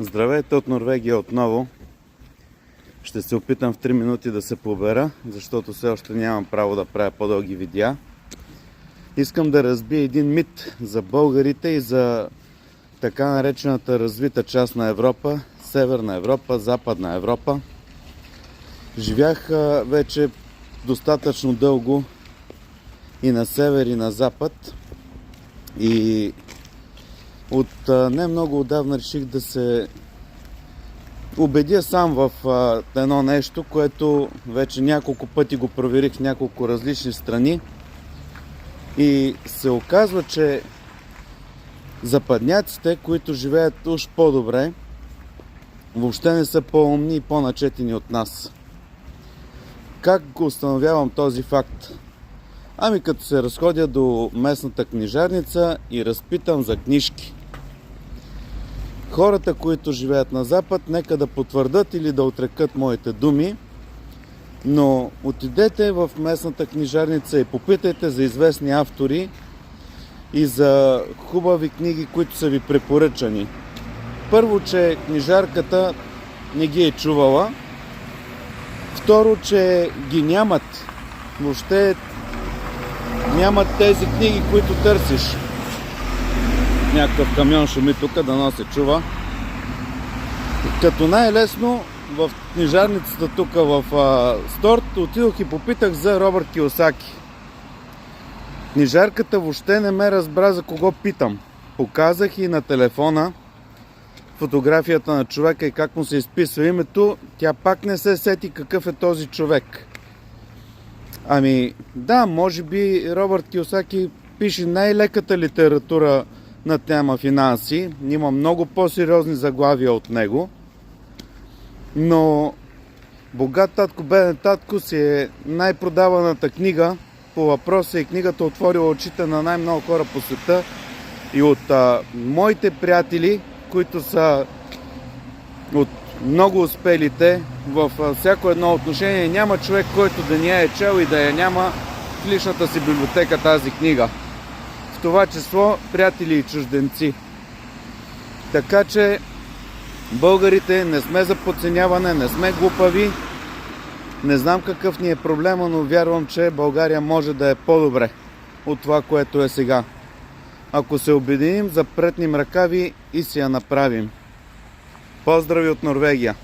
Здравейте от Норвегия отново. Ще се опитам в 3 минути да се побера, защото все още нямам право да правя по-дълги видеа. Искам да разбия един мит за българите и за така наречената развита част на Европа, Северна Европа, Западна Европа. Живях вече достатъчно дълго и на север, и на запад. И от не много отдавна реших да се убедя сам в едно нещо, което вече няколко пъти го проверих в няколко различни страни. И се оказва, че западняците, които живеят уж по-добре, въобще не са по-умни и по-начетени от нас. Как го установявам този факт? Ами като се разходя до местната книжарница и разпитам за книжки. Хората, които живеят на запад, нека да потвърдят или да отрекат моите думи, но отидете в местната книжарница и попитайте за известни автори и за хубави книги, които са ви препоръчани. Първо, че книжарката не ги е чувала. Второ, че ги нямат. Въобще нямат тези книги, които търсиш. Някакъв камион шуми тук, дано се чува. Като най-лесно в книжарницата тук в Сторт отидох и попитах за Робърт Кийосаки. Книжарката въобще не ме разбра за кого питам. Показах и на телефона фотографията на човека и как му се изписва името. Тя пак не се сети какъв е този човек. Ами да, може би Робърт Кийосаки пише най-леката литература на тема финанси. Има много по-сериозни заглавия от него. Но Богат татко, беден татко си е най-продаваната книга по въпроса и книгата отворила очите на най-много хора по света. И от моите приятели, които са от много успелите в всяко едно отношение, няма човек, който да не е чел и да я няма в личната си библиотека тази книга. В това число приятели и чужденци. Така че българите не сме за подценяване, не сме глупави. Не знам какъв ни е проблема, но вярвам, че България може да е по-добре от това, което е сега. Ако се обединим, запретнем ръкави и си я направим. Поздрави от Норвегия!